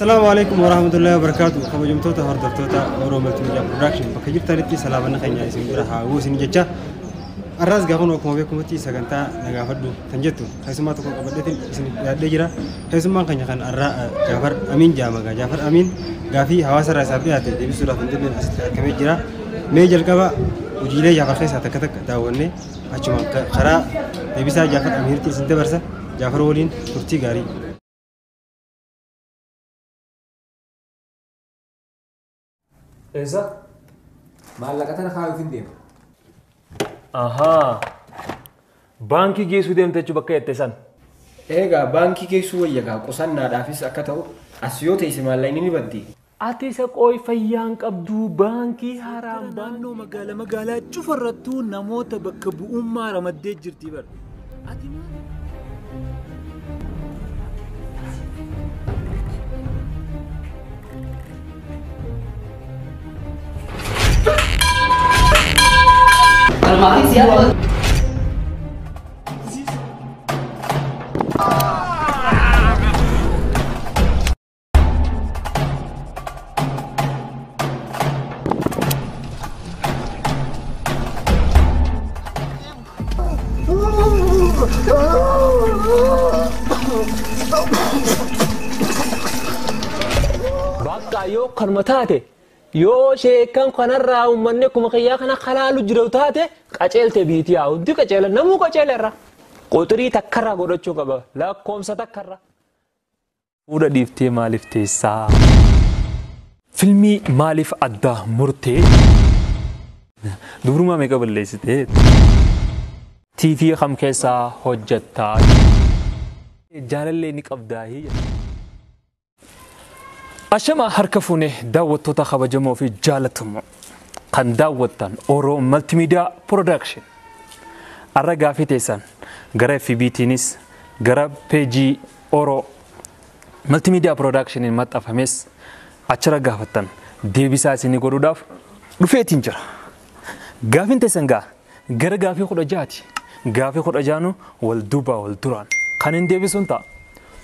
السلام عليكم ورحمة الله وبركاته. خبر جمتوتا هردفتوتا ورومت ميديا برودكشن. بكجيب تاريتي سلامنا خنيا اسم جرها وسني جتة. الراس جاكون وكم بيكم تي سكنتا نجافردو تنجتو. خيسما تكون قبضتين اسم دجرا. خيسما خنيا كان جعفر أمين جامعة جعفر أمين جافي حواس الرئيسيات دي بسورة فندقين كم جرا. ميجر كبا وجيله جعفر خيس هتكتك داوني. أشوف خرا دبيسا جعفر أمير تي سنت برسا جعفر ولين كرتي غاري. إذا ما لقيتنا خايفين ديم. Aha. Banki geessu deemtee jechuun bakka jettesan. Egaa baankii geessuu wayyagaa qusannaadhaafis akka ta'u as yoo ta'e maallaqni ni baddi. Ati isa qooyi fayyaan qabdu baankii haaraan baannoo magaalaa cufarrattuu namoota bakka bu'ummaa ramaddee jirti bar. Ati maal? Almati siapa? Bakka yoo kanuma taate yoo sheekan kanarraa uummanni akkuma kiyyaa kana kalaalu jiru taate qaceelte biitii haa hundi qaceela namuu qaceelerra qoxirii takkarraa godhachuu qaba lakkoomsa takkarra. Fuudha dhiiftee maaliif teessaa? Filmii maaliif adda murtee? Dubrummaa meeqa balleessitee? TV kam keessaa hojjettaa? Jaalallee ni qabdaa? Ashama harka fuune daawwattoota kabajamoo fi jaalatamoo kan daawwattan Oro Multimedia Production. Arra gaafii teessan gara FBTnis gara peejii Oro Multimedia Production maxxanfames achirra gaafattan deebisaa isinii godhuudhaaf dhufeetiin jira. Gaafiin teessan gara gaafii 16ti. Gaafii 16 wal duubaa wal duraan kan hin deebisuun ta'a.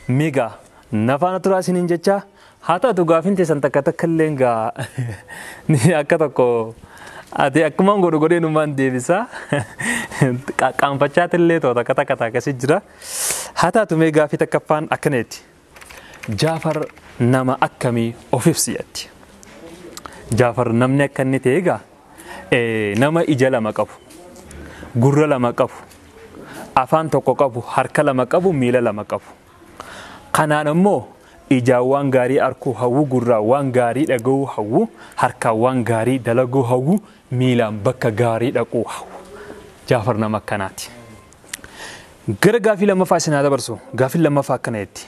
Meegaa nafaana turaa isiniin jechaa Hata tu gafin te santa kata kellenga ni akka tokko ati akkuma godhee numaan deebisa qaanfachaatillee toota kata akkasii jira. Hata tu mee gaafii takkaffaan akkaneeti. Jaafar nama akkamii of ibsiyatti. Jaafar namni akka inni ta'e egaa nama ija lama qabu, gurra lama qabu, afaan tokko qabu, harka lama qabu, miila lama qabu. Kanaan immoo ija waan gaarii arkuu hawwu, gurra waan gaarii dhaga'uu hawwu, harka waan gaarii dalaguu hawwu, miilaan bakka gaarii dhaquu hawwu. Jaafar nama akkanaati. Gara gaafii lammaffaa isin haa dabarsu. Gaafii lammaffaa akkana jetti.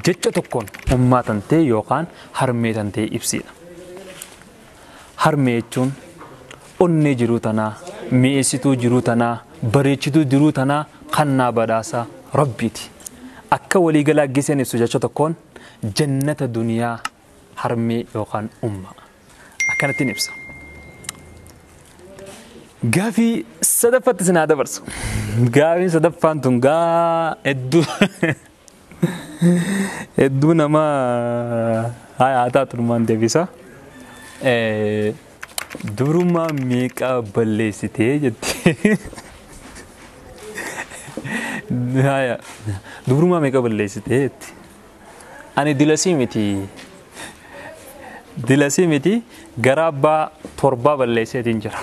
Jecha tokkoon ummaa tantee yookaan harmee tantee ibsidha. Harmee jechuun onnee jiruu tanaa, mi'eessituu jiruu tanaa, bareechituu jiruu tanaa, kannaa badhaasaa Rabbiiti. Akka waliigalaa giseen ibsu jecha tokkoon jannata duniyaa harmee yookaan ummaa akkanattiin ibsa. Gaafii sadaffaatti isin haa dabarsu. Gaafiin sadaffaan tun hedduu nama haa taatu numaan deebisa. Durummaa meeqa balleessitee jettee? Durummaa meeqa balleessitee jetti? Ani dilasii miti gara abbaa torbaa balleesseetiin jira.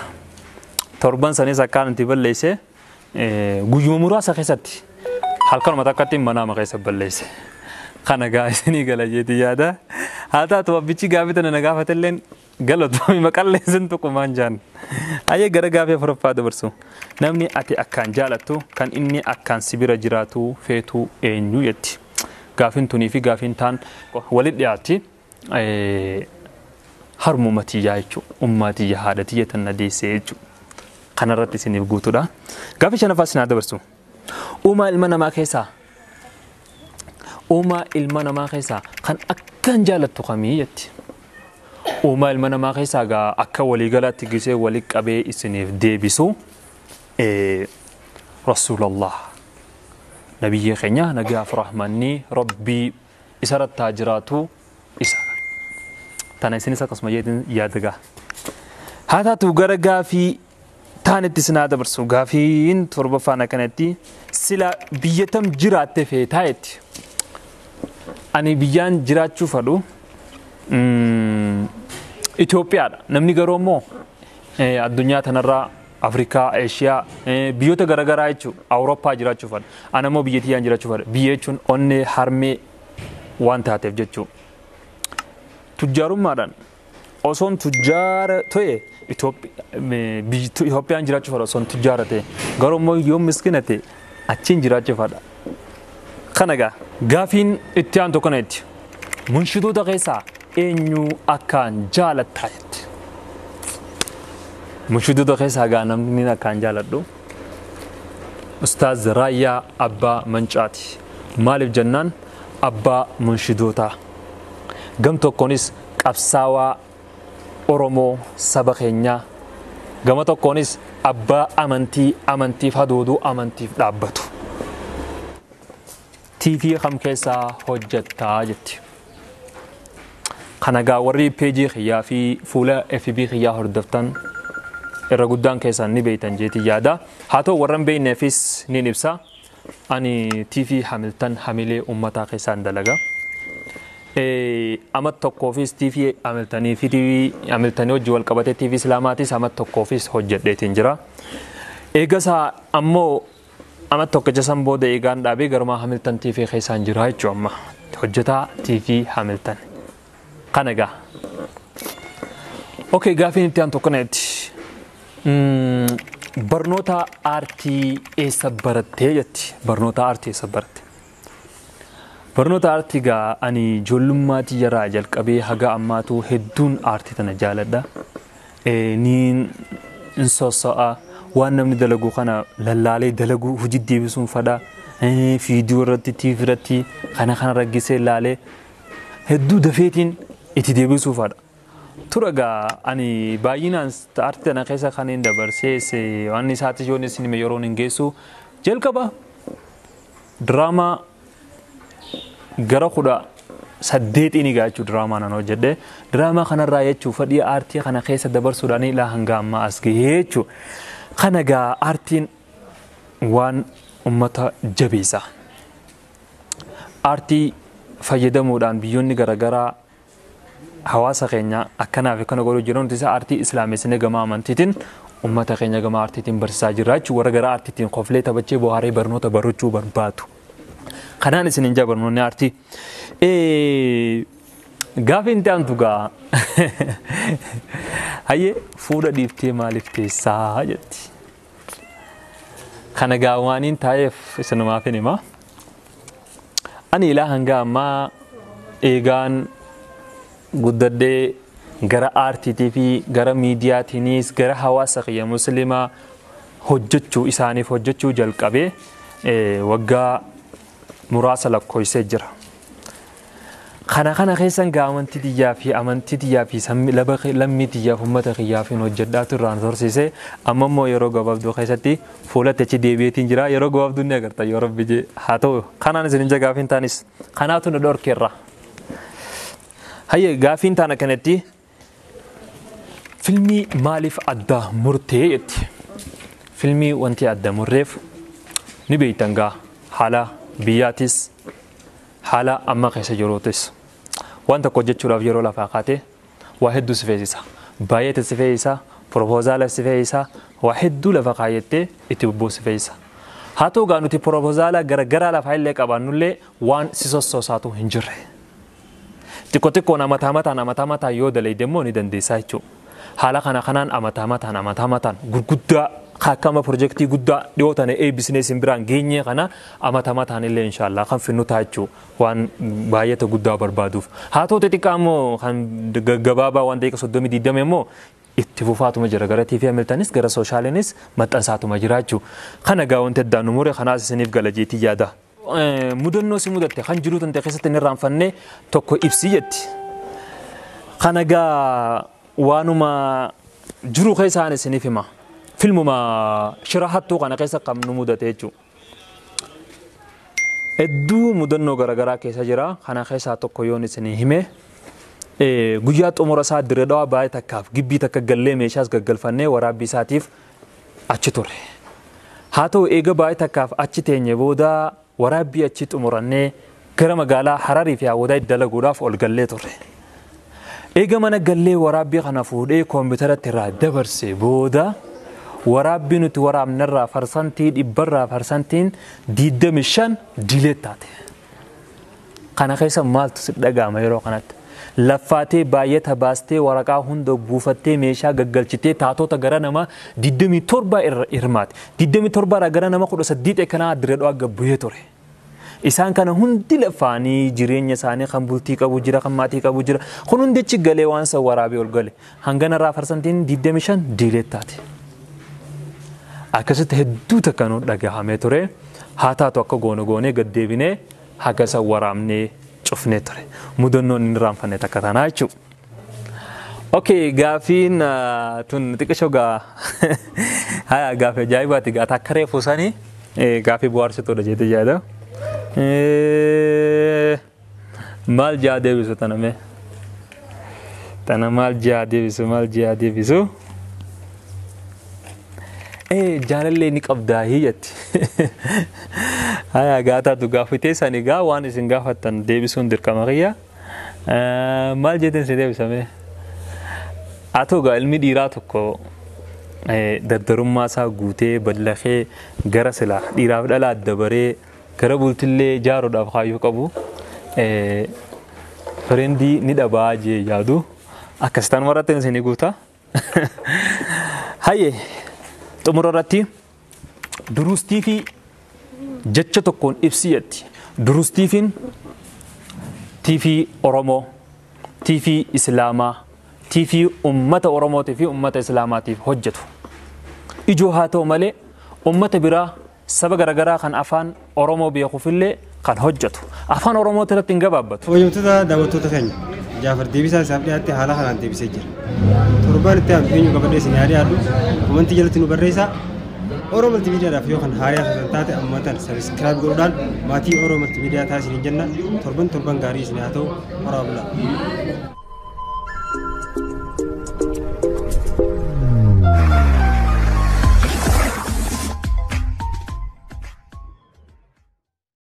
Torban sanis akkaan itti balleesse guyyuma muraasa keessatti halkanuma takkatti manama keessa balleesse. Kana isinii gala jeeti yaada. Haa taatu abbichi gaafii tana na gaafatelleen galatoomi maqalleessin tokkumaan jaan. Ayyee gara gaafii afuraffaa dabarsu. Namni ati akkaan jaalattu kan inni akkaan sibira jiraatu feetuu eenyu jetti. Gaafiin tunii fi gaafiin taan walitti dhiyaatti. Harmuma tiyyaa jechuudha. Ummaa tiyya haadha tiyya tan na deessee jechuudha. Kanarratti isiniif guutuudha. Gaafii shanaffaa isin haa dabarsu. Uumaa ilma namaa keessaa kan akkaan jaalattu kamii jetti. Uumaa ilma namaa keessaa akka waliigalaatti gisee walitti qabee isiniif deebisu Rasuulallah. Nabiyyi keenya nagaaf rahmanni Rabbii isarratti jiraatu isa. Tana isinis akkasuma yaadagaa. Haa taatu gara gaafii taanitti sinaa dabarsu gaafiin torbaffaan akkanatti sila biyya tam jiraatte feetaayetti. Ani biyyaan jiraachuu fadhu Itoophiyaadha. Namni garuu immoo addunyaa tanarraa Afrikaa, Eeshiyaa, biyyoota garaagaraa jechuun Awurooppaa jiraachuu fadha. Ana immoo biyya tiyyaan jiraachuu fadha. Biyya jechuun onnee harmee waan taateef jechuudha. Tujjaarummaadhaan osoon tujjaara ta'e Itoophiyaan jiraachuu fadha osoon tujjaara ta'e. Garuu immoo yoo miskiina ta'e achiin jiraachuu fadha. Kana egaa gaafiin itti aantu kanatti munshitoota keessaa eenyu akkaan jaalattaa jetti. Munshitoota keessaa gaa namni akkaan jaaladhu Ustaaz Raayyaa Abbaa Mancaati. Maaliif jennaan abbaa munshitootaa. Gam tokkonis qabsaawaa Oromoo saba keenyaa. Gama tokkonis abbaa amantiif hadooduu amantiif dhaabbatu. TV kam keessaa hojjettaa jetti. Kana gaa warri peejii xiyyaa fi fuula FB xiyyaa hordoftan irra guddaan keessaan ni beeytan jeeti yaada. Haa ta'u warran beeyneefis ni ibsa. Ani TV Hamilton hamilee uummataa keessaan dalaga. Amat tokkoofis TV Hamiltonii fi TV Hamiltonii hojii wal qabatee TV Islaamaatis amat tokkoofis hojjedheetiin jira. Eegasaa ammoo amat tokkicha san booda eegaan dhaabee garuma Hamilton TV keessaan jira jechuudha amma. Hojjetaa TV Hamilton. Kana egaa. Okay, gaafiin itti aan tokkoneetti. Barnoota aartii eessa barattee jetti. Barnoota aartii eessa baratte. Barnoota aartii gaa ani ijoollummaatti jaraa jalqabee haga ammaatu hedduun aartii tana jaaladha. Niin soso'a waan namni dalagu kana lallaalee dalagu hojii deebisuun fadha. Viidiyoo irratti TV irratti kana raggisee laalee hedduu dafeetiin itti deebisuu fadha. Tura gaa ani baay'inaan aartii tana keessa kan hin dabarsee waan isaatti yoo isin yeroon hin geessu jalqaba diraamaa gara 18 egaa jechuudha diraamaa nan hojjedhe. Diraamaa kanarraa jechuun fadhii aartii kana keessa dabarsuudhaan ilaa hanga ammaa as gahee jechuudha. Kana gaa aartiin waan uummata jabeessa. Aartii fayyadamuudhaan biyyoonni garaagaraa hawaasa keenya akkanaaf kana godhuu jiran nuti aartii islaamessine gama amantiitiin uummata keenya gama aartiitiin barsiisaa jirra jechuudha. Warra gara aartiitiin qoflee taphachee bohaaree barnoota barachuu barbaadu. Kanaan isin hin barnoonni aartii. Gaafiin itti aantu gaa hayyee fuudha dhiiftee maaliif teessaa jetti. Kana gaa waaniin taa'eef isinumaaf hin himaa. Ani ilaa hanga ammaa eegaan guddadhee gara aartiitii fi gara miidiyaatiinis gara hawaasa kiyya musliimaa isaaniif hojjechuu jalqabee waggaa muraasa lakkoofsee jira. Kana keessan gaa amantii tiyyaa fi lammii tiyyaaf uummata kiyyaaf hin hojjedhaatu irraan horsiisee amma immoo yeroo gabaabduu keessatti fuulatti achi deebi'eetiin jira. Yeroo gabaabduu ni agarta yoo rabbi jee haa ta'u kanaan isin hin gaafiin taanis kanaatu nu dhorkeerra. Hayyee gaafiin taana kanatti filmii maaliif adda murtee jetti. Filmii wanti adda murreef ni beeytan gaa haala biyyaatis haala amma keessa jirootis. Waan tokko hojjechuudhaaf yeroo lafaa kaatee waa hedduu si feesisa. Baay'eetti si feesisa, propoozaala si feesisa, waa hedduu lafa kaayyattee itti bubbuu si feesisa. Haa ta'u gaa nuti propoozaala garagaraa lafaa illee qabaannullee waan si sossoosaatu hin jirre. Xiqqoon amataa mataan yoo dalayde immoo ni dandeessaa jechuudha. Haala kanaan amataa mataan gurguddaa akkama pirojektii guddaa dhiyootan business biraan geenye kana amataa mataan illee inshaallah kan finnu ta'a jechuudha waan baay'ata guddaa barbaaduuf. Haa ta'u xixiqqaa immoo kan gabaabaa waan daqiiqa 30 immoo itti fufaatuma jira gara TV Hamiltonis gara sooshaaliinis maxxansaatuma jira jechuudha. Kana gaa wanti addaan nu mure kanaas isiniif gala jeetii yaada. Mudannoo si mudatte kan jiru tante keessatti hin irraanfanne tokko ibsi jetti. Kana gaa waanuma jiru keessaan isiniif hima. Filmuma shira hattuu kana keessa kan nu mudate jechuudha. hedduu mudannoo garaagaraa keessa jira. Kana keessaa tokko yoon isinii hime guyyaa xumura isaa Dirree Dhawaa baay'ee takkaaf gibbii takka gallee meeshaas gaggalfannee waraabbii isaatiif achi ture. Haa ta'u eega baay'ee takkaaf achi teenye booda waraabbii achi xumurannee gara magaalaa Hararii fi Awwadaa dalaguudhaaf ol gallee turre. Eega mana gallee waraabbii kana fuudhee koompitaratti irraa dabarse booda waraabbii nuti waraabnerraa parsantii 25% diileet taate. Kana keessa maaltu si dhaga'ama yeroo kanatti? Laffaatee baay'ata baastee waraqaa hunda buufattee meeshaa gaggalchitee taatota gara nama 27 irra hirmaate. 27 irraa gara nama 18 kanaa Dirree Dhawaa gabbu'ee ture. Isaan kana hundi lafaanii jireenya isaanii kan bultii qabu jira, kan maatii qabu jira. Kun hundichi galee waan san waraabee ol gale. Hanganarraa parsantiin 25 diileet taate. Akkasitti hedduu takka nu dhagahamee ture. Haa taatu akka goone gad deebinee haga san waraabnee cufnee ture. Mudannoon inni raanfanne takka tanaa jechuudha. Okay, gaafiin tun xiqqishoo haa gaafii ajaa'ibaati gaa takka reefu sanii gaafii bohaarsituudha jettee yaada. Maal jaa deebisu taname? Tana maal jaa deebisu? Jaalallee ni qabdaa hiyyatti. Haa gaataatu gaafitee sanii gaa waan isin gaafattan deebisuun dirqama kiyya. Maal jetteen si deebisame? Atoo gaa ilmi dhiiraa tokko dardarummaa isaa guutee ballafee gara silaa dhiiraaf dhalaa dabaree gara bultillee jaaruudhaaf kaayyoo qabu firendii ni dhabaa jee yaadu akkasitaan maratteen isin guutaa. Hayyee xumura irratti duruustii fi jecha tokkoon ibsiyetti. Duruustiifiin tiifii Oromoo, tiifii Islaamaa, tiifii ummata Oromootii fi ummata Islaamaatiif hojjetu. Ijoo haa ta'u malee ummata biraa saba garaagaraa kan afaan Oromoo beekuufillee kan hojjetu. Afaan Oromoo irratti hin gabaabbatu. Hojjettoota daawwattoota keenya Jaafar deebisaa isaaf dhiyaate haala kanaan deebisee jira. Torbaan itti aanu eenyu qabadhee isin yaadu komentii jalatti nu barreessaa. Oromoo Multiimiidiyaadhaaf yoo kan haaraa taatan taate ammatan sabiskiraayib godhuudhaan maatii Oromoo Multiimiidiyaa taasisan jenna. Torban gaarii isin haa ta'u. Waraabulaa.